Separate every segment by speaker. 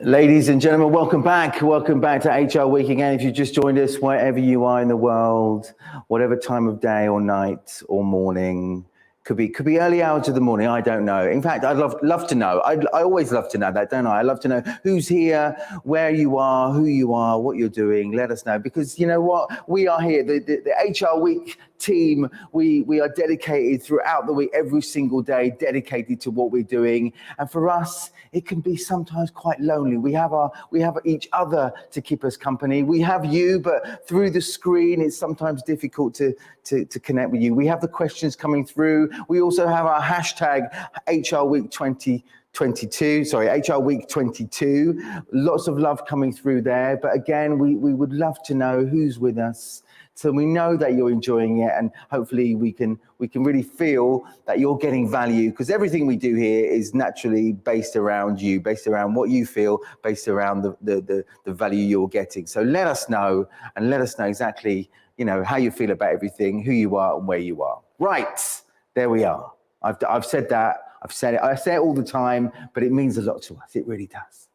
Speaker 1: Ladies and gentlemen, welcome back. Welcome back to HR Week again. If you just joined us, wherever you are in the world, whatever time of day or night or morning, could be early hours of the morning. I don't know. In fact, I'd love to know. I always love to know that, don't I? I love to know who's here, where you are, who you are, what you're doing. Let us know, because you know what? We are here. The HR Week team, we are dedicated throughout the week, every single day, dedicated to what we're doing. And for us, it can be sometimes quite lonely. We have each other to keep us company. We have you, but through the screen, it's sometimes difficult to connect with you. We have the questions coming through. We also have our hashtag HR Week 2022. Sorry, HR Week 22. Lots of love coming through there. But again, we would love to know who's with us, so we know that you're enjoying it, and hopefully we can really feel that you're getting value, because everything we do here is naturally based around you, based around what you feel, based around the value you're getting. So let us know, and let us know exactly, you know, how you feel about everything, who you are and where you are. Right, there we are. I've said that, I've said it. I say it all the time, but it means a lot to us. It really does.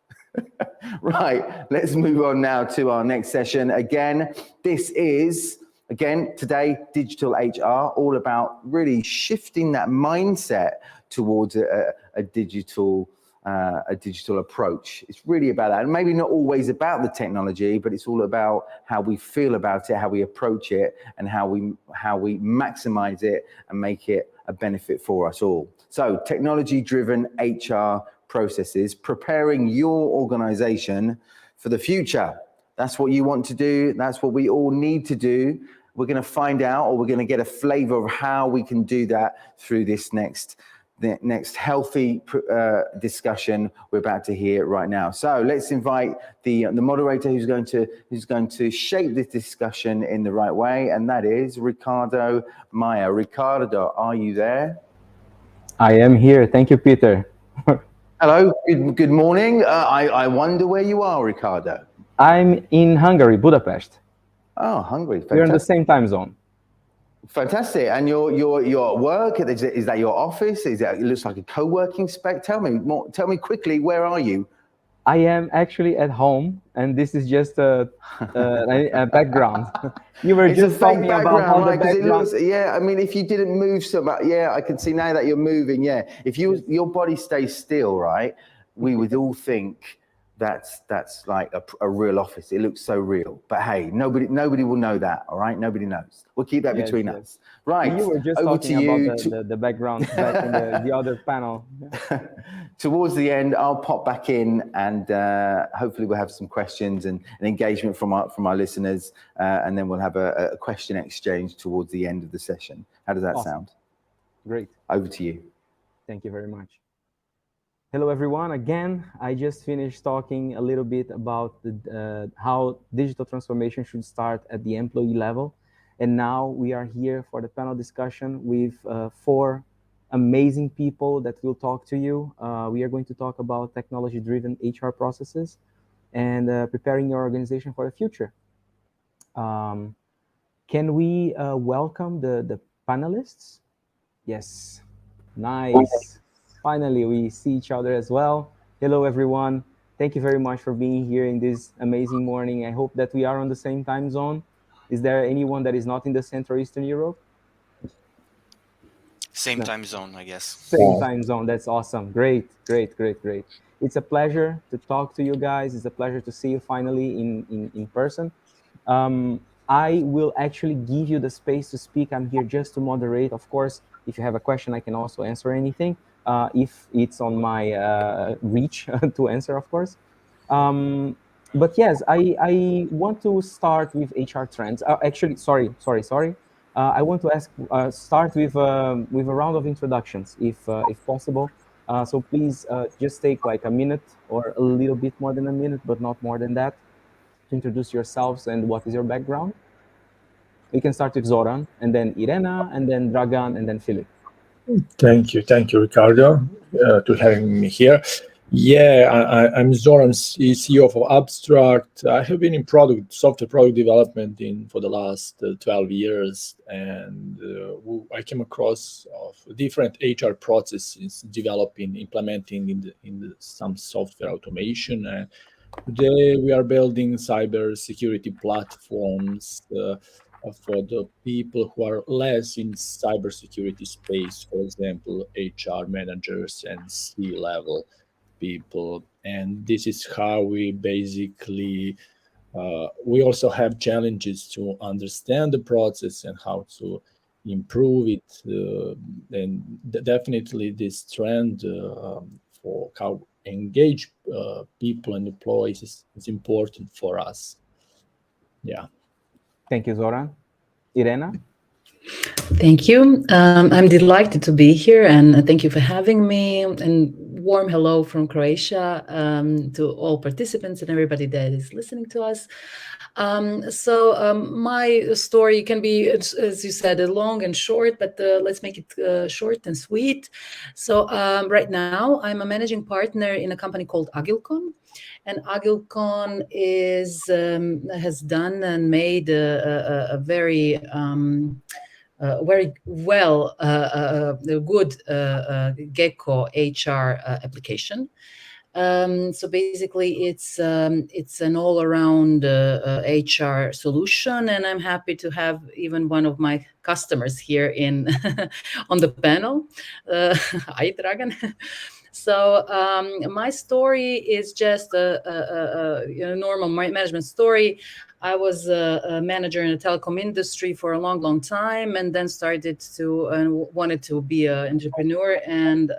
Speaker 1: Right, let's move on now to our next session. Again, this is, today, digital HR, all about really shifting that mindset towards a digital approach. It's really about that, and maybe not always about the technology, but it's all about how we feel about it, how we approach it, and how we maximize it and make it a benefit for us all. So, technology-driven HR processes, preparing your organization for the future. That's what you want to do. That's what we all need to do. We're going to find out, or we're going to get a flavor of how we can do that through this next healthy discussion we're about to hear right now. So let's invite the moderator who's going to shape this discussion in the right way, and that is Ricardo Maia. Ricardo, are you there?
Speaker 2: I am here. Thank you, Peter.
Speaker 1: Hello, good morning. I wonder where you are, Ricardo.
Speaker 2: I'm in Hungary, Budapest.
Speaker 1: Oh, Hungary. Fantastic.
Speaker 2: We're in the same time zone.
Speaker 1: Fantastic. And you're at work? Is that your office? It looks like a co-working space? Tell me quickly, where are you?
Speaker 2: I am actually at home, and this is just a background. You were just talking about how the background.
Speaker 1: Yeah, I mean, if you didn't move so much, yeah, I can see now that you're moving. Yeah, if your body stays still, right, we would all think that's like a real office. It looks so real, but hey, nobody will know that. All right, nobody knows. We'll keep that between us. Right.
Speaker 2: You were just talking about the background back in the other panel.
Speaker 1: Towards the end, I'll pop back in, and hopefully we'll have some questions and engagement from our listeners, and then we'll have a question exchange towards the end of the session. How does that sound?
Speaker 2: Great.
Speaker 1: Over to you.
Speaker 2: Thank you very much. Hello, everyone. Again, I just finished talking a little bit about how digital transformation should start at the employee level. And now we are here for the panel discussion with 4 amazing people that will talk to you. We are going to talk about technology-driven HR processes and preparing your organization for the future. Can we welcome the panelists? Yes, nice. Finally, we see each other as well. Hello, everyone. Thank you very much for being here in this amazing morning. I hope that we are on the same time zone. Is there anyone that is not in the Central Eastern Europe?
Speaker 3: Same time zone, I guess.
Speaker 2: Same time zone. That's awesome. Great. It's a pleasure to talk to you guys. It's a pleasure to see you finally in person. I will actually give you the space to speak. I'm here just to moderate. Of course, if you have a question, I can also answer anything. If it's on my reach to answer, of course. But yes, I want to start with HR trends. Actually, sorry. I want to start with a round of introductions, if possible. So please just take like a minute or a little bit more than a minute, but not more than that, to introduce yourselves and what is your background. We can start with Zoran, and then Irena, and then Dragan, and then Filip.
Speaker 4: Thank you, Ricardo, to having me here.
Speaker 3: Yeah, I'm Zoran, CEO of Abstract. I have been in software product development for the last 12 years, and I came across different HR processes developing, implementing in some software automation. Today we are building cybersecurity platforms for the people who are less in cybersecurity space, for example, HR managers and C-level people. And this is how we basically we also have challenges to understand the process and how to improve it. And definitely this trend for how engage people and employees is important for us. Yeah.
Speaker 2: Thank you, Zoran. Irena?
Speaker 4: Thank you. I'm delighted to be here, and thank you for having me. And warm hello from Croatia to all participants and everybody that is listening to us. My story can be, as you said, long and short, but let's make it short and sweet. So right now, I'm a managing partner in a company called Agilcon. And Agilcon has done and made a very good Gecko HR application. So basically, it's an all-around HR solution, and I'm happy to have even one of my customers here in on the panel. Hi, Dragan. So my story is just a normal management story. I was a manager in the telecom industry for a long time, and then started to wanted to be an entrepreneur, and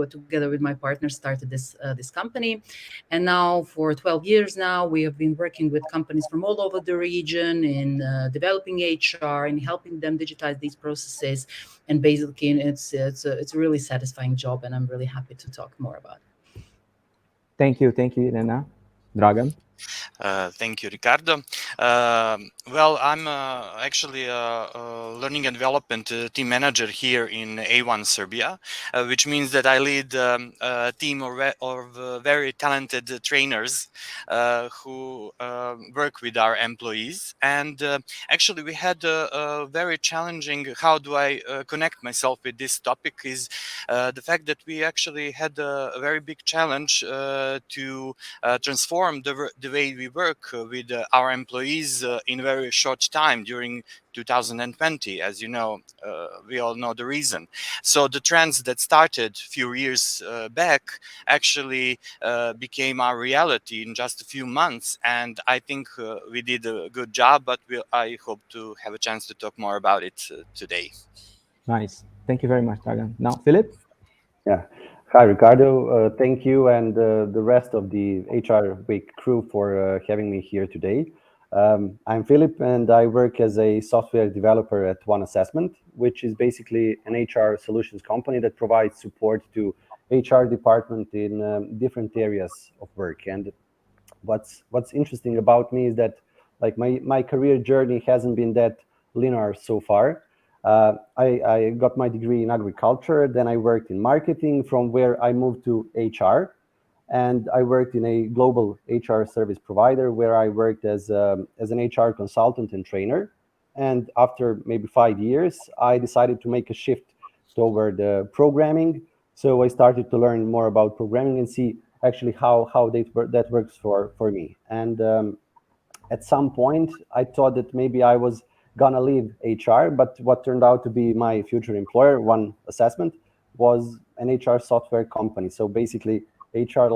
Speaker 4: together with my partner started this company. And now for 12 years now, we have been working with companies from all over the region in developing HR and helping them digitize these processes. And basically, it's a really satisfying job, and I'm really happy to talk more about it.
Speaker 2: Thank you, Irena. Dragan?
Speaker 5: Thank you, Ricardo. Well, I'm actually a learning and development team manager here in A1 Serbia, which means that I lead a team of very talented trainers who work with our employees. And actually, we had a very challenging, how do I connect myself with this topic, is the fact that we actually had a very big challenge to transform the way we work with our employees in a very short time during 2020. As you know, we all know the reason. So the trends that started a few years back actually became our reality in just a few months. And I think we did a good job, but I hope to have a chance to talk more about it today.
Speaker 2: Nice. Thank you very much, Dragan. Now, Filip?
Speaker 6: Yeah. Hi, Ricardo. Thank you and the rest of the HR Week crew for having me here today. I'm Filip, and I work as a software developer at One Assessment, which is basically an HR solutions company that provides support to HR department in different areas of work. And what's interesting about me is that like my career journey hasn't been that linear so far. I got my degree in agriculture, then I worked in marketing, from where I moved to HR, and I worked in a global HR service provider where I worked as an HR consultant and trainer. And after maybe 5 years, I decided to make a shift toward programming. So I started to learn more about programming and see actually how that works for me. And at some point, I thought that maybe I was gonna leave HR, but what turned out to be my future employer, One Assessment, was an HR software company. So basically, HR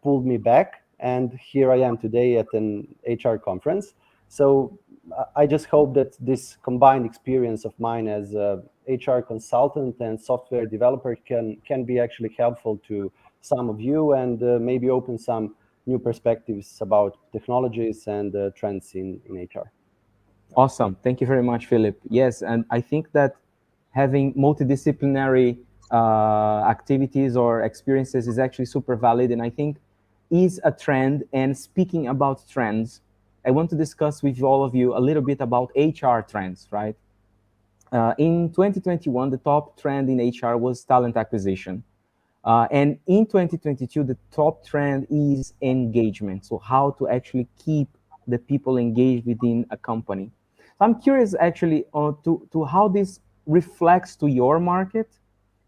Speaker 6: pulled me back, and here I am today at an HR conference. So I just hope that this combined experience of mine as a HR consultant and software developer can be actually helpful to some of you and maybe open some new perspectives about technologies and trends in HR.
Speaker 2: Awesome. Thank you very much, Filip. Yes, and I think that having multidisciplinary activities or experiences is actually super valid, and I think is a trend. And speaking about trends, I want to discuss with all of you a little bit about HR trends, right? In 2021, the top trend in HR was talent acquisition. And in 2022, the top trend is engagement. So how to actually keep the people engaged within a company. So I'm curious actually to how this reflects to your market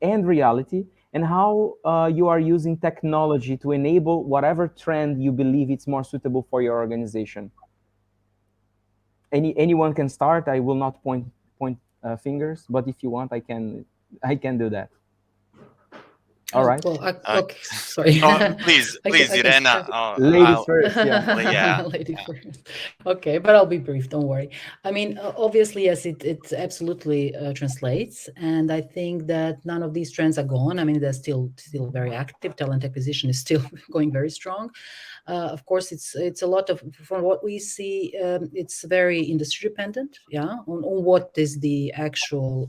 Speaker 2: and reality, and how you are using technology to enable whatever trend you believe it's more suitable for your organization. Anyone can start. I will not point fingers, but if you want, I can do that. All right.
Speaker 4: Well, okay, sorry.
Speaker 5: Please,
Speaker 4: I
Speaker 5: please,
Speaker 4: can
Speaker 5: Irena.
Speaker 4: start.
Speaker 2: Ladies first, yeah.
Speaker 5: Yeah.
Speaker 4: Lady first. Okay, but I'll be brief. Don't worry. I mean, obviously, yes, it absolutely translates, and I think that none of these trends are gone. I mean, they're still very active. Talent acquisition is still going very strong. Of course, it's a lot of, from what we see, it's very industry dependent. Yeah, on what is the actual,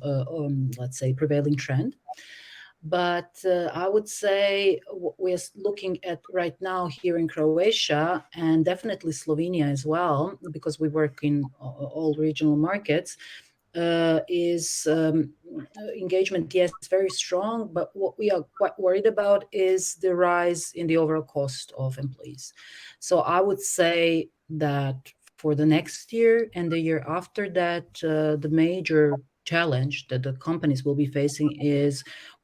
Speaker 4: let's say, prevailing trend. But I would say we're looking at right now here in Croatia, and definitely Slovenia as well, because we work in all regional markets, is engagement, yes, very strong. But what we are quite worried about is the rise in the overall cost of employees. So I would say that for the next year and the year after that, the major challenge that the companies will be facing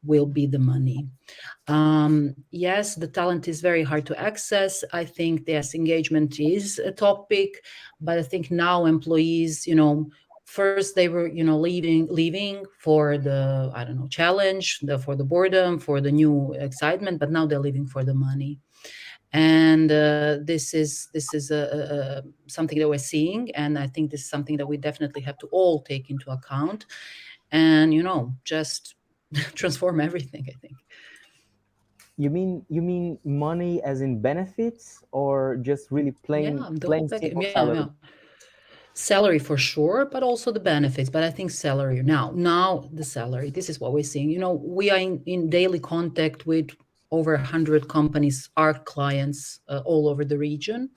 Speaker 4: will be the money. Yes, the talent is very hard to access. I think yes, engagement is a topic, but I think now employees, first they were, leaving for the, I don't know, challenge, for the boredom, for the new excitement, but now they're leaving for the money. And this is something that we're seeing, and I think this is something that we definitely have to all take into account, and just transform everything, I think.
Speaker 2: You mean money as in benefits, or just really plain
Speaker 4: Yeah, the whole package.
Speaker 2: simple
Speaker 4: Yeah,
Speaker 2: salary?
Speaker 4: yeah. Salary for sure, but also the benefits. But I think salary now the salary. This is what we're seeing. We are in daily contact with over 100 companies, our clients, all over the region,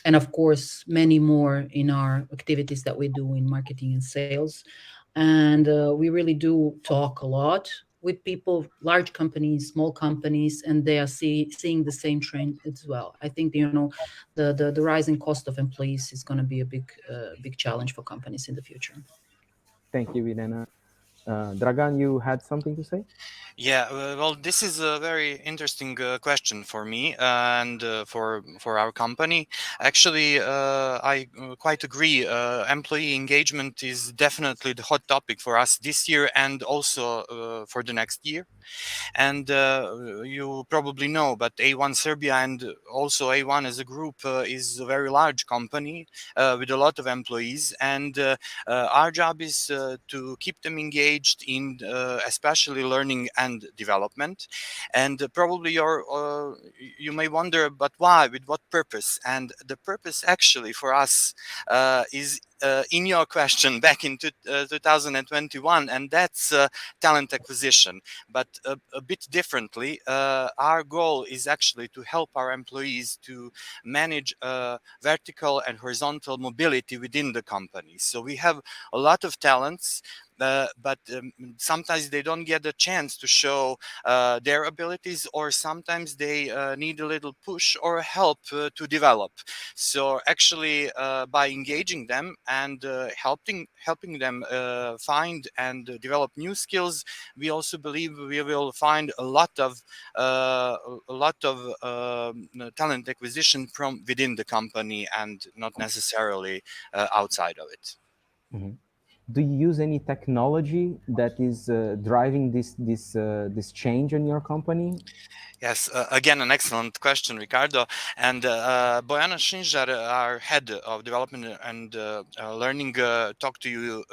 Speaker 4: and of course many more in our activities that we do in marketing and sales. And we really do talk a lot with people, large companies, small companies, and they are seeing the same trend as well. I think the rising cost of employees is going to be a big challenge for companies in the future.
Speaker 2: Thank you, Irena. Dragan, you had something to say?
Speaker 5: Yeah, well, this is a very interesting question for me and for our company. Actually, I quite agree. Employee engagement is definitely the hot topic for us this year and also for the next year. And you probably know, but A1 Serbia and also A1 as a group is a very large company with a lot of employees, and our job is to keep them engaged in especially learning and development. And probably you may wonder, but why? With what purpose? And the purpose actually for us is in your question back in 2021, and that's talent acquisition. But a bit differently, our goal is actually to help our employees to manage vertical and horizontal mobility within the company. So we have a lot of talents, but sometimes they don't get a chance to show their abilities, or sometimes they need a little push or help to develop. So actually, by engaging them and helping them find and develop new skills, we also believe we will find a lot of talent acquisition from within the company and not necessarily outside of it.
Speaker 2: Mhm. Do you use any technology that is driving this change in your company?
Speaker 5: Yes, again, an excellent question, Ricardo. And Bojana Shinjar, our head of development and learning, talked to you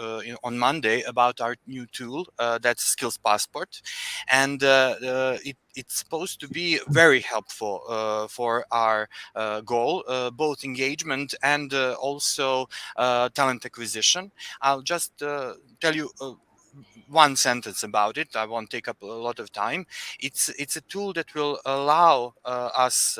Speaker 5: on Monday about our new tool, that's Skills Passport. And it's supposed to be very helpful for our goal, both engagement and also talent acquisition. I'll just tell you one sentence about it. I won't take up a lot of time. It's a tool that will allow us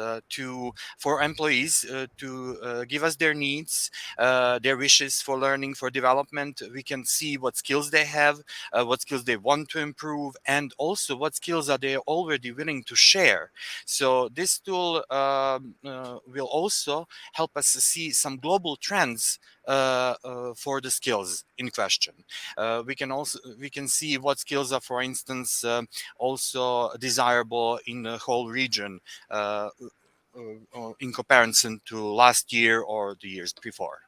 Speaker 5: for employees to give us their needs, their wishes for learning, for development. We can see what skills they have, what skills they want to improve, and also what skills are they already willing to share. So this tool will also help us see some global trends for the skills in question. We can see what skills are, for instance, also desirable in the whole region in comparison to last year or the years before.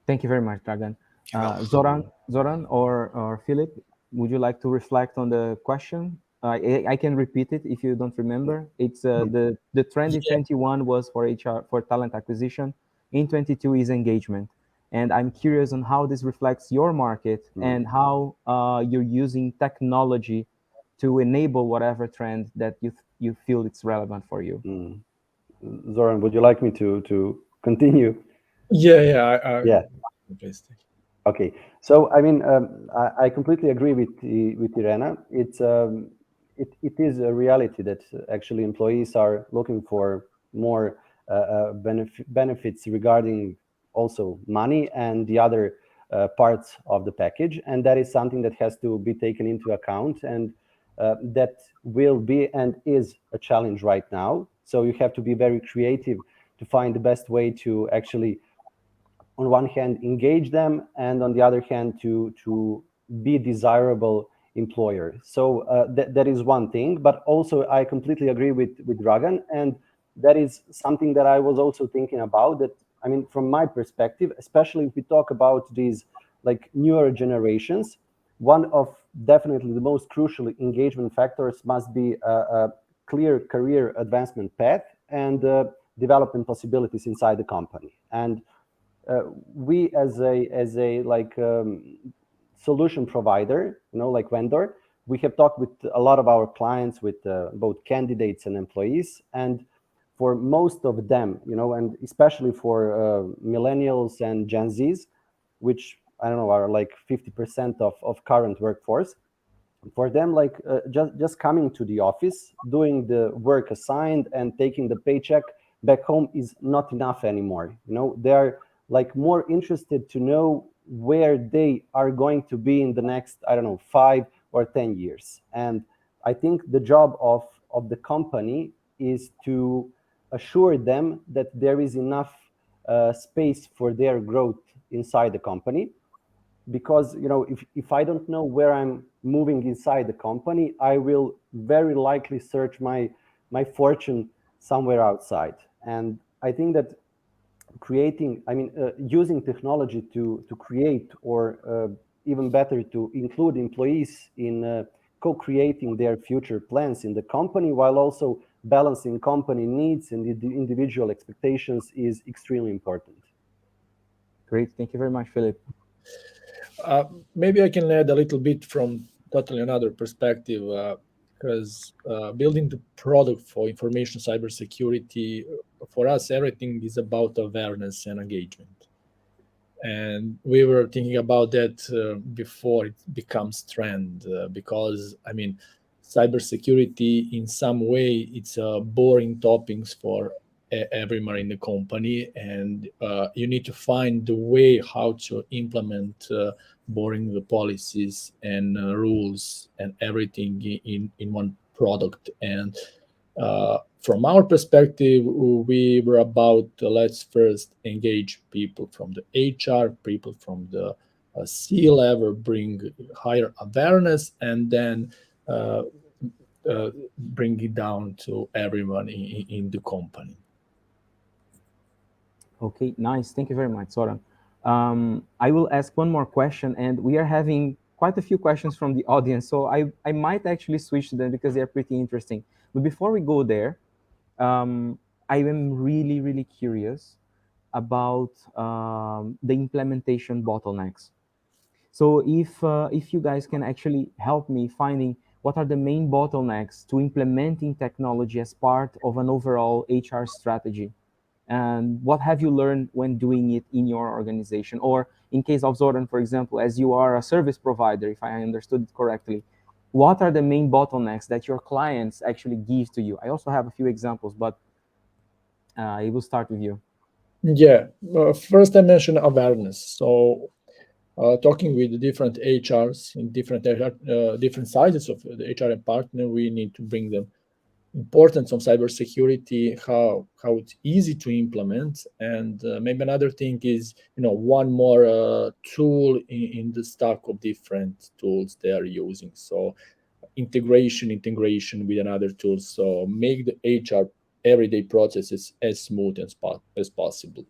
Speaker 2: Thank you very much, Dragan.
Speaker 5: You're welcome.
Speaker 2: Zoran or Filip, would you like to reflect on the question? I can repeat it if you don't remember. It's the trend in 21 was for HR, for talent acquisition. In 22 is engagement. And I'm curious on how this reflects your market and how you're using technology to enable whatever trend that you feel it's relevant for you.
Speaker 6: Zoran, would you like me to continue?
Speaker 3: Yeah.
Speaker 6: Okay. So I mean, I completely agree with Irena. It is a reality that actually employees are looking for more benefits regarding also money and the other parts of the package, and that is something that has to be taken into account, and that will be and is a challenge right now. So you have to be very creative to find the best way to actually, on one hand, engage them, and on the other hand, to be desirable employer. So that is one thing. But also, I completely agree with Dragan, and that is something that I was also thinking about. That, I mean, from my perspective, especially if we talk about these like newer generations, one of definitely the most crucial engagement factors must be a clear career advancement path and development possibilities inside the company. And we as a like solution provider, like vendor, we have talked with a lot of our clients, with both candidates and employees, and for most of them, and especially for millennials and Gen Zs, which I don't know are like 50% of current workforce. For them, like just coming to the office, doing the work assigned, and taking the paycheck back home is not enough anymore. They are like more interested to know where they are going to be in the next, I don't know, 5 or 10 years. And I think the job of the company is to assure them that there is enough space for their growth inside the company. Because if I don't know where I'm moving inside the company, I will very likely search my fortune somewhere outside. And I think that using technology to create, or even better, to include employees in co-creating their future plans in the company, while also balancing company needs and the individual expectations, is extremely important.
Speaker 2: Great, thank you very much, Filip.
Speaker 3: Maybe I can add a little bit from totally another perspective, because building the product for information cybersecurity, for us, everything is about awareness and engagement. And we were thinking about that before it becomes trend, because I mean, cybersecurity in some way, it's a boring topics for everyone in the company, and you need to find the way how to implement boring the policies and rules and everything in one product. And from our perspective, we were about let's first engage people from the HR, people from the C-level, bring higher awareness, and then bring it down to everyone in the company.
Speaker 2: Okay, nice. Thank you very much, Zoran. I will ask one more question, and we are having quite a few questions from the audience, so I might actually switch to them because they're pretty interesting. But before we go there, I am really, really curious about the implementation bottlenecks. So if you guys can actually help me finding what are the main bottlenecks to implementing technology as part of an overall HR strategy. and what have you learned when doing it in your organization? Or in case of Zoran, for example, as you are a service provider, if I understood it correctly, what are the main bottlenecks that your clients actually give to you? I also have a few examples, but I will start with you.
Speaker 3: Yeah, first I mentioned awareness. So talking with the different HRs in different sizes of the HR partner, we need to bring them importance of cybersecurity, how it's easy to implement, and maybe another thing is one more tool in the stack of different tools they are using. So integration with another tool. So make the HR everyday processes as smooth as possible.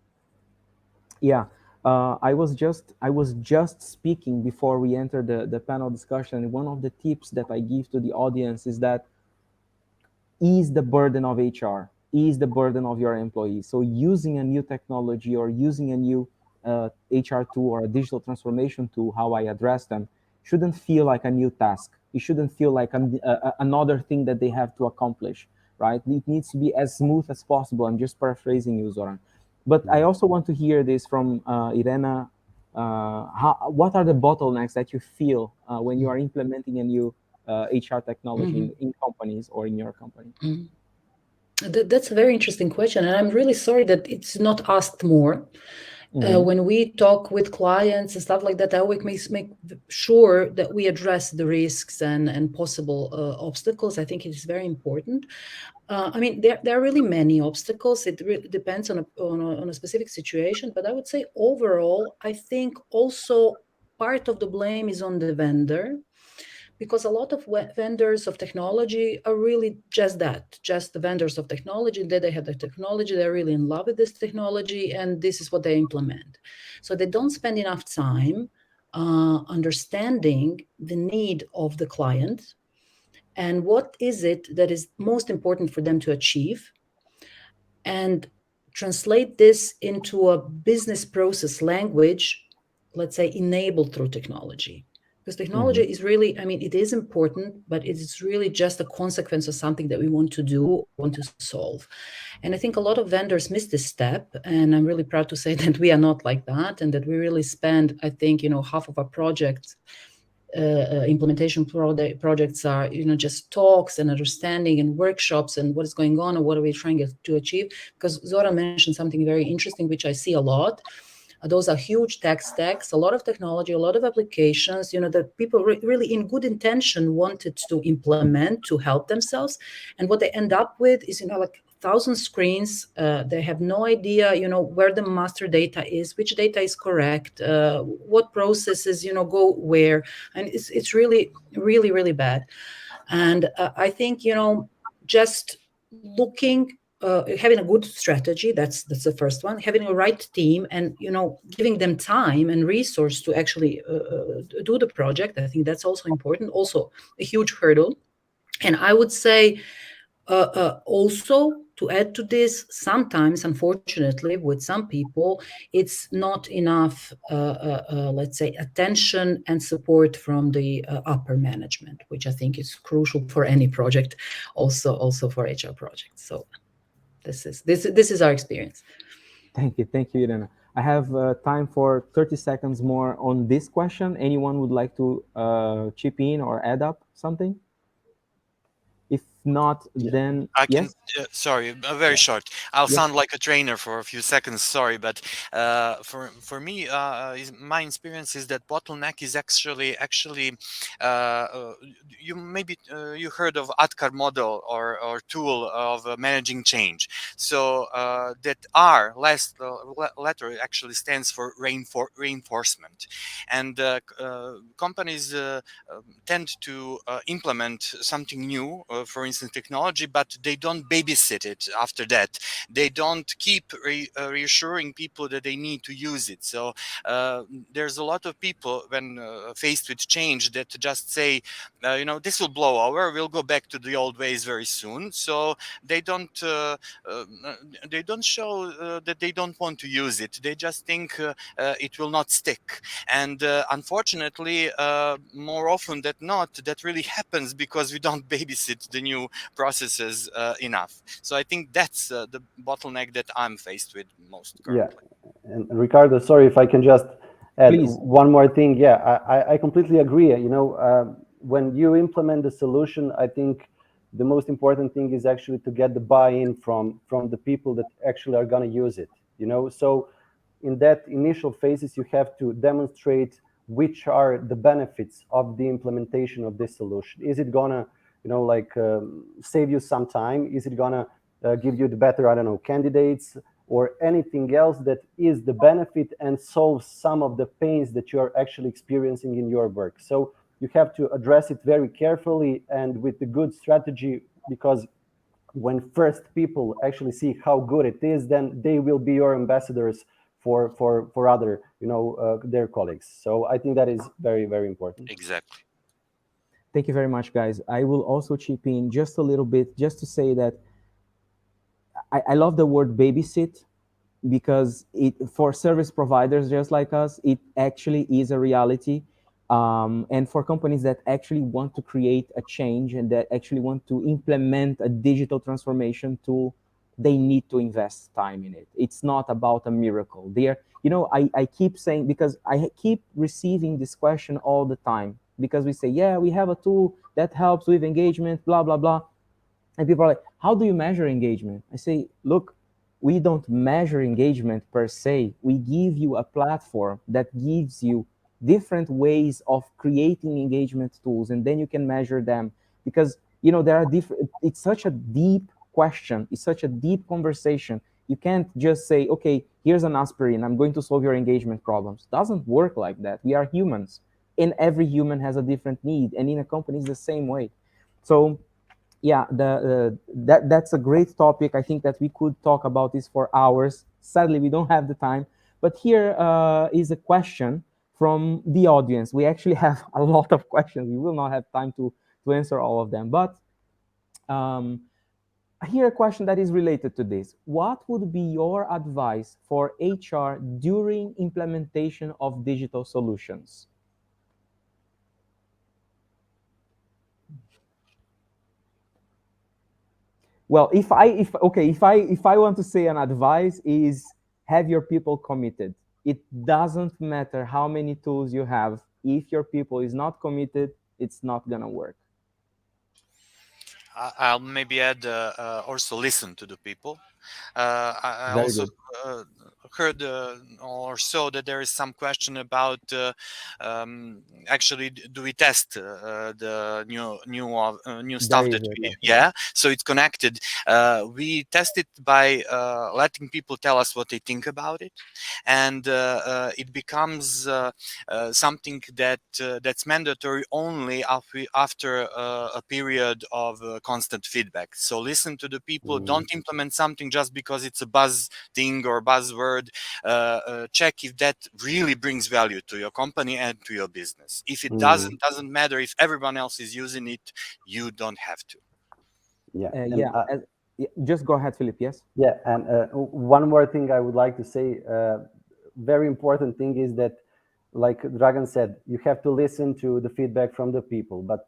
Speaker 2: Yeah, I was just speaking before we entered the panel discussion. One of the tips that I give to the audience is that ease the burden of HR, ease the burden of your employees. So using a new technology or using a new HR tool or a digital transformation tool, how I address them, shouldn't feel like a new task. It shouldn't feel like another thing that they have to accomplish, right? It needs to be as smooth as possible. I'm just paraphrasing you, Zoran. But I also want to hear this from Irena. What are the bottlenecks that you feel when you are implementing a new HR technology in companies or in your company?
Speaker 4: That's a very interesting question, and I'm really sorry that it's not asked more. When we talk with clients and stuff like that, I always make sure that we address the risks and possible obstacles. I think it is very important. I mean, there are really many obstacles. It really depends on a specific situation. But I would say overall, I think also part of the blame is on the vendor, because a lot of vendors of technology are really just that, just the vendors of technology. That they have the technology, they're really in love with this technology, and this is what they implement. So they don't spend enough time understanding the need of the client and what is it that is most important for them to achieve, and translate this into a business process language, let's say, enabled through technology. Because technology is really, I mean, it is important, but it is really just a consequence of something that we want to do, want to solve. And I think a lot of vendors miss this step. And I'm really proud to say that we are not like that, and that we really spend, I think, half of our project implementation projects are, just talks and understanding and workshops and what is going on and what are we trying to achieve. Because Zoran mentioned something very interesting, which I see a lot. Those are huge tech stacks, a lot of technology, a lot of applications, that people really in good intention wanted to implement to help themselves. And what they end up with is, like 1,000 screens. They have no idea, where the master data is, which data is correct, what processes, go where. And it's really, really, really bad. And I think, just looking, having a good strategy, that's the first one, having a right team and, giving them time and resource to actually do the project. I think that's also important, also a huge hurdle. And I would say also, to add to this, sometimes, unfortunately, with some people, it's not enough, let's say, attention and support from the upper management, which I think is crucial for any project, also for HR projects. So this is our experience.
Speaker 2: Thank you, Irena. I have time for 30 seconds more on this question. Anyone would like to chip in or add up something? If not, then
Speaker 5: I can.
Speaker 2: yes.
Speaker 5: Sorry, very short. I'll sound like a trainer for a few seconds. Sorry, but for me, my experience is that bottleneck is actually you maybe you heard of ATKAR model or tool of managing change. So that R last letter actually stands for reinforcement, and companies tend to implement something new, for instance, technology, but they don't babysit it after that. They don't keep reassuring people that they need to use it. So there's a lot of people when faced with change that just say, this will blow over. We'll go back to the old ways very soon. So they don't show that they don't want to use it. They just think it will not stick. And unfortunately, more often than not, that really happens because we don't babysit the new new processes enough. So I think that's the bottleneck that I'm faced with most currently.
Speaker 6: Yeah, and Ricardo, sorry if I can just add
Speaker 2: Please.
Speaker 6: one more thing. Yeah, I completely agree. You know, when you implement the solution, I think the most important thing is actually to get the buy-in from the people that actually are going to use it. You know, so in that initial phases, you have to demonstrate which are the benefits of the implementation of this solution. Is it gonna, you know, like save you some time? Is it gonna give you the better, I don't know, candidates or anything else that is the benefit and solves some of the pains that you are actually experiencing in your work? So you have to address it very carefully and with a good strategy, because when first people actually see how good it is, then they will be your ambassadors for other, you know, their colleagues. So I think that is very, very important.
Speaker 5: Exactly.
Speaker 2: Thank you very much, guys. I will also chip in just a little bit, just to say that I love the word babysit, because it, for service providers just like us, it actually is a reality. And for companies that actually want to create a change and that actually want to implement a digital transformation tool, they need to invest time in it. It's not about a miracle. There, you know, I keep saying, because I keep receiving this question all the time, because we say, yeah, we have a tool that helps with engagement, blah, blah, blah. And people are like, how do you measure engagement? I say, look, we don't measure engagement per se. We give you a platform that gives you different ways of creating engagement tools, and then you can measure them. Because, you know, there are different, it's such a deep question, it's such a deep conversation. You can't just say, okay, here's an aspirin, I'm going to solve your engagement problems. It doesn't work like that. We are humans, and every human has a different need, and in a company it's the same way. So yeah, that's a great topic. I think that we could talk about this for hours. Sadly, we don't have the time. But here is a question from the audience. We actually have a lot of questions. We will not have time to answer all of them. But here a question that is related to this. What would be your advice for HR during implementation of digital solutions? Well, if I want to say an advice is, have your people committed. It doesn't matter how many tools you have. If your people is not committed, it's not gonna work.
Speaker 5: I'll maybe add also listen to the people. I
Speaker 2: Very
Speaker 5: also
Speaker 2: good.
Speaker 5: heard or saw that there is some question about actually do we test the new stuff
Speaker 2: There is
Speaker 5: that
Speaker 2: a
Speaker 5: we
Speaker 2: question.
Speaker 5: yeah, so it's connected. We test it by letting people tell us what they think about it, and it becomes something that that's mandatory only after a period of constant feedback. So listen to the people. Don't implement something just because it's a buzz thing or buzzword. Check if that really brings value to your company and to your business. If it doesn't matter if everyone else is using it. You don't have to.
Speaker 6: Yeah.
Speaker 2: Just go ahead, Filip. Yes.
Speaker 6: Yeah, and one more thing I would like to say. Very important thing is that, like Dragan said, you have to listen to the feedback from the people. But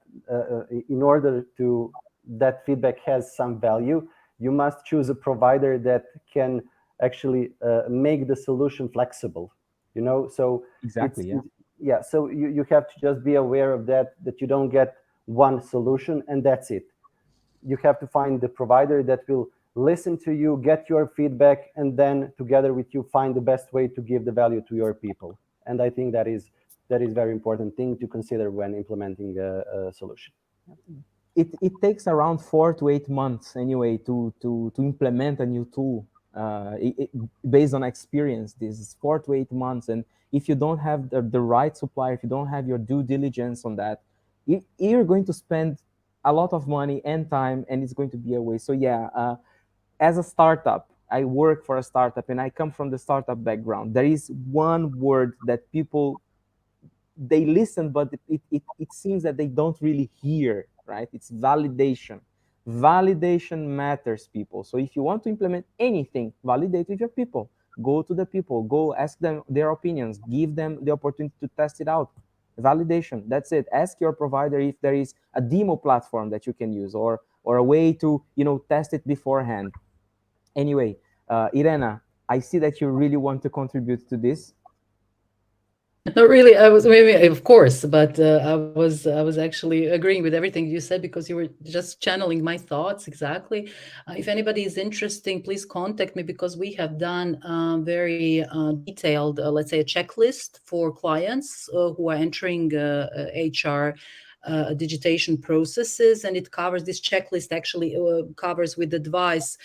Speaker 6: in order to that feedback has some value, you must choose a provider that can actually make the solution flexible. You know, so
Speaker 2: Exactly.
Speaker 6: yeah. So you have to just be aware of that you don't get one solution and that's it. You have to find the provider that will listen to you, get your feedback, and then together with you find the best way to give the value to your people. And I think that is very important thing to consider when implementing a solution.
Speaker 2: It takes around 4 to 8 months anyway to implement a new tool. Based on experience, this is 4 to 8 months, and if you don't have the right supplier, if you don't have your due diligence on that, you're going to spend a lot of money and time, and it's going to be a waste. So yeah, as a startup, I work for a startup, and I come from the startup background. There is one word that people, they listen, but it seems that they don't really hear, right? It's validation. Validation matters, people. So if you want to implement anything, validate with your people. Go to the people, go ask them their opinions, give them the opportunity to test it out. Validation, that's it. Ask your provider if there is a demo platform that you can use, or or a way to, test it beforehand. Anyway, Irena, I see that you really want to contribute to this.
Speaker 4: Not really. I was maybe, of course, but I was actually agreeing with everything you said because you were just channeling my thoughts exactly. If anybody is interested, please contact me because we have done very detailed, let's say, a checklist for clients who are entering HR digitation processes, and it covers this checklist actually covers with advice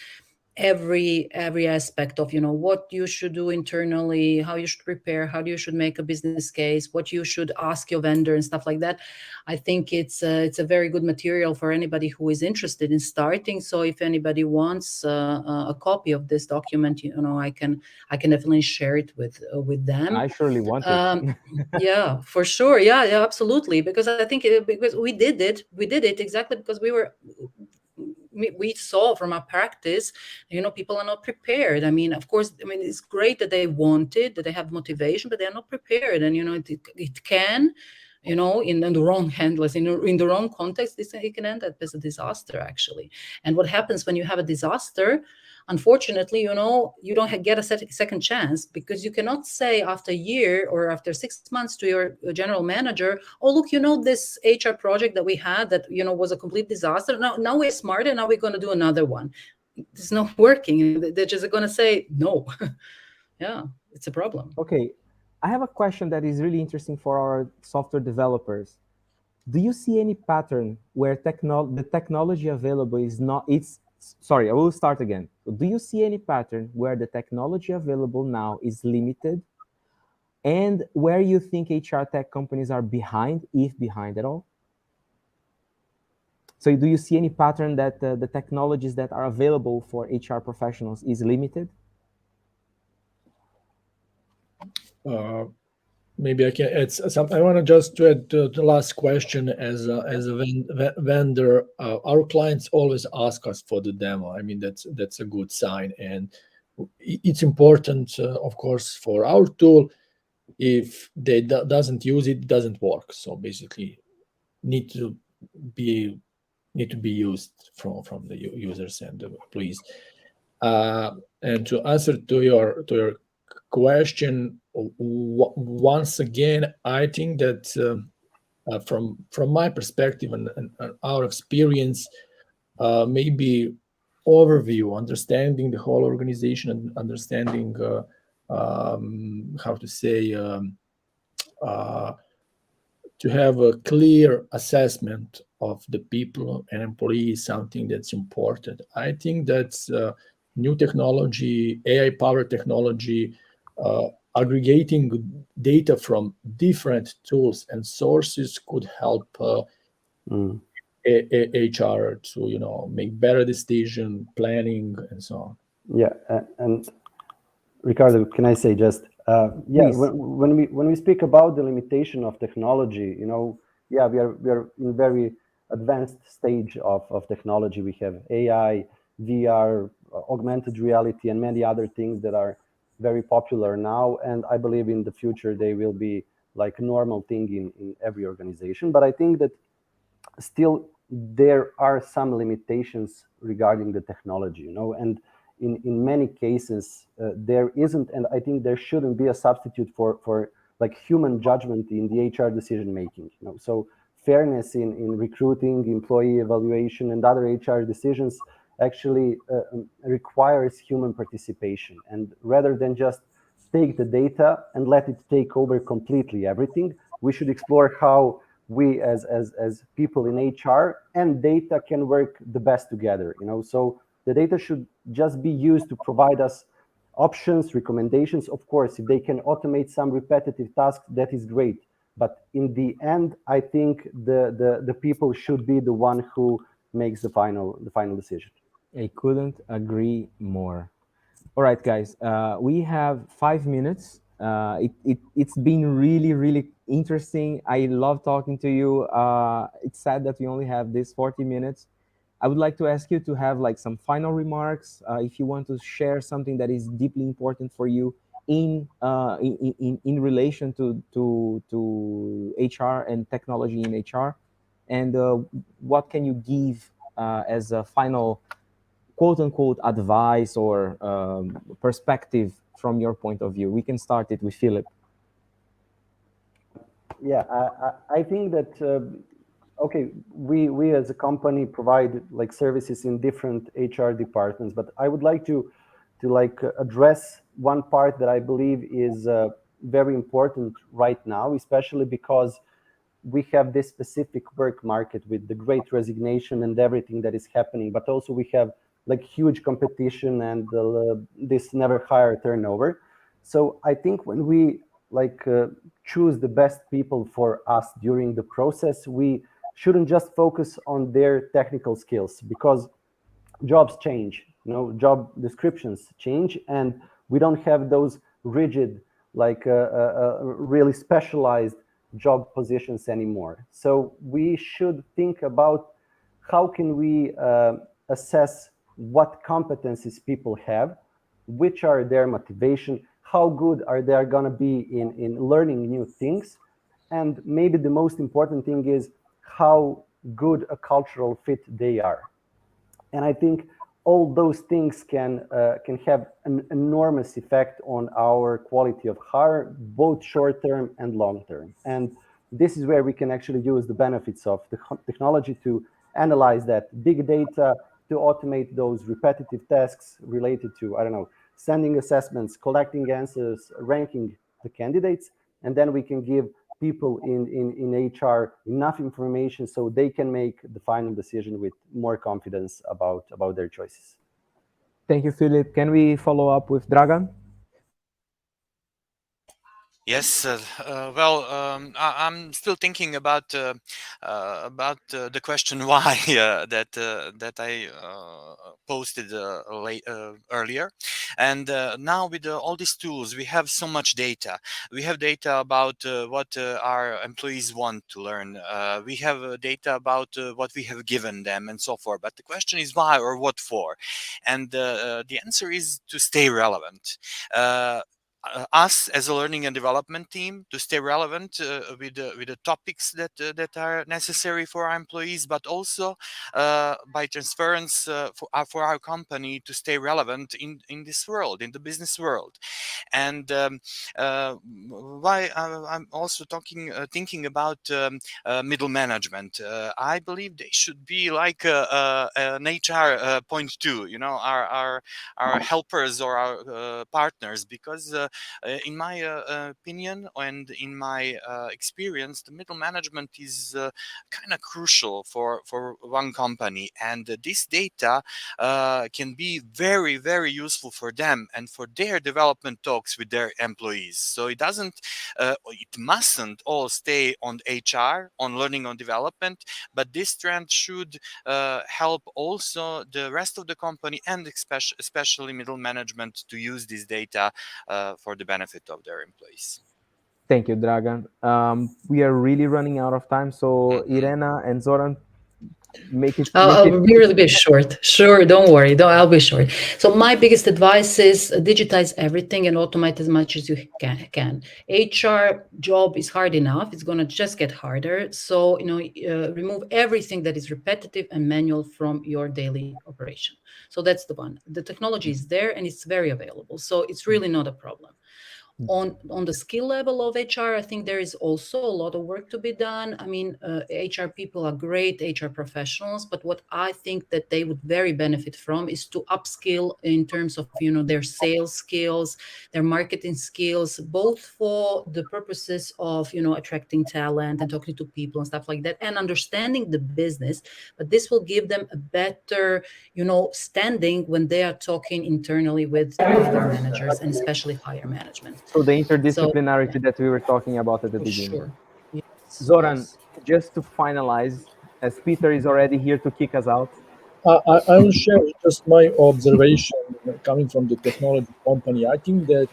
Speaker 4: every aspect of what you should do internally, how you should prepare, how you should make a business case, what you should ask your vendor and stuff like that. I think it's a very good material for anybody who is interested in starting. So if anybody wants a copy of this document, I can definitely share it with them.
Speaker 2: I surely want it.
Speaker 4: Yeah, for sure. Yeah, absolutely. Because I think because we did it exactly because we saw from our practice, people are not prepared. I mean, of course, it's great that they want it, that they have motivation, but they're not prepared. And, it can, in the wrong handlers, in the wrong context, it can end up as a disaster, actually. And what happens when you have a disaster, unfortunately, you don't get a second chance because you cannot say after a year or after 6 months to your general manager, oh, look, this HR project that we had that, was a complete disaster. Now we're smarter. Now we're going to do another one. It's not working. They're just going to say no. Yeah, it's a problem.
Speaker 2: Okay, I have a question that is really interesting for our software developers. Do you see any pattern where the technology available is not, sorry, I will start again. Do you see any pattern where the technology available now is limited and where you think HR tech companies are behind, if behind at all? So do you see any pattern that the technologies that are available for HR professionals is limited?
Speaker 3: Maybe I can add some. I want to just add the last question as a vendor. Our clients always ask us for the demo. I mean, that's a good sign, and it's important, of course, for our tool. If they doesn't use it, it doesn't work. So basically, need to be used from the users and the employees. And to answer to your question, once again, I think that from my perspective and our experience, maybe overview, understanding the whole organization and understanding how to say to have a clear assessment of the people and employees, something that's important. I think that's new technology, AI-powered technology, aggregating data from different tools and sources could help HR to make better decision planning and so on.
Speaker 6: Yeah, and Ricardo, can I say just when we speak about the limitation of technology, we are in very advanced stage of technology. We have AI, VR, augmented reality, and many other things that are very popular now. And I believe in the future they will be like a normal thing in every organization. But I think that still there are some limitations regarding the technology, and in many cases there isn't, and I think there shouldn't be a substitute for like human judgment in the HR decision making. So fairness in recruiting, employee evaluation, and other HR decisions actually requires human participation. And rather than just take the data and let it take over completely everything, we should explore how we as people in HR and data can work the best together. So the data should just be used to provide us options, recommendations. Of course, if they can automate some repetitive tasks, that is great. But in the end, I think the people should be the one who makes the final decision.
Speaker 2: I couldn't agree more. All right, guys, we have 5 minutes. It's been really, really interesting. I love talking to you. It's sad that we only have this 40 minutes. I would like to ask you to have like some final remarks. If you want to share something that is deeply important for you in relation to HR and technology in HR, and what can you give as a final quote-unquote advice or perspective from your point of view? We can start it with Filip.
Speaker 6: Yeah, I think that okay, we as a company provide like services in different HR departments, but I would like to like address one part that I believe is very important right now, especially because we have this specific work market with the great resignation and everything that is happening, but also we have like huge competition and this never hire turnover. So I think when we like choose the best people for us during the process, we shouldn't just focus on their technical skills, because jobs change, you know, job descriptions change, and we don't have those rigid, like really specialized job positions anymore. So we should think about how can we assess what competencies people have, which are their motivation, how good are they going to be in learning new things, and maybe the most important thing is how good a cultural fit they are. And I think all those things can have an enormous effect on our quality of hire, both short term and long term. And this is where we can actually use the benefits of the technology to analyze that big data, to automate those repetitive tasks related to, I don't know, sending assessments, collecting answers, ranking the candidates, and then we can give people in HR enough information so they can make the final decision with more confidence about their choices.
Speaker 2: Thank you, Filip. Can we follow up with Dragan?
Speaker 5: Yes, well, I'm still thinking about the question why that I posted earlier, and now with all these tools, we have so much data. We have data about what our employees want to learn. We have data about what we have given them, and so forth. But the question is why or what for, and the answer is to stay relevant. Us as a learning and development team to stay relevant with the topics that are necessary for our employees, but also by transference for our company to stay relevant in this world, in the business world. And why I'm also thinking about middle management. I believe they should be like an HR point two, you know, our helpers or our partners, because in my opinion and in my experience, the middle management is kind of crucial for one company, and this data can be very, very useful for them and for their development talks with their employees. So it mustn't all stay on HR, on learning and development, but this trend should help also the rest of the company and especially middle management to use this data for the benefit of their employees.
Speaker 2: Thank you, Dragan. We are really running out of time, so Irena and Zoran,
Speaker 4: I'll really be short. Sure, don't worry. I'll be short. So my biggest advice is digitize everything and automate as much as you can. HR job is hard enough. It's going to just get harder. So, remove everything that is repetitive and manual from your daily operation. So that's the one. The technology is there and it's very available. So it's really not a problem. On the skill level of HR, I think there is also a lot of work to be done. I mean, HR people are great HR professionals, but what I think that they would very benefit from is to upskill in terms of, their sales skills, their marketing skills, both for the purposes of, attracting talent and talking to people and stuff like that, and understanding the business. But this will give them a better, standing when they are talking internally with their managers and especially higher management.
Speaker 2: So the interdisciplinarity that we were talking about at the beginning.
Speaker 4: Sure. Yes,
Speaker 2: Zoran,
Speaker 4: yes.
Speaker 2: just to finalize, as Peter is already here to kick us out.
Speaker 3: I will share just my observation coming from the technology company. I think that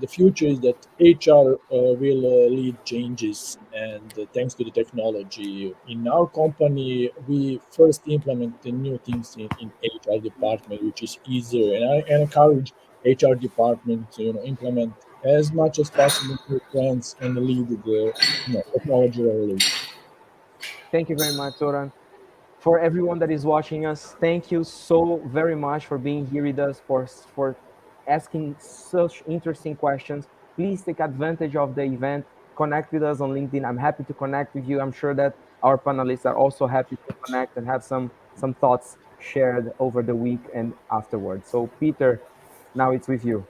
Speaker 3: the future is that HR will lead changes, and thanks to the technology. In our company, we first implement the new things in HR department, which is easier, and I encourage HR department to implement as much as possible new trends and lead the technology revolution.
Speaker 2: Thank you very much, Zoran. For everyone that is watching us, thank you so very much for being here with us, for asking such interesting questions. Please take advantage of the event. Connect with us on LinkedIn. I'm happy to connect with you. I'm sure that our panelists are also happy to connect and have some thoughts shared over the week and afterwards. So Peter, now it's with you.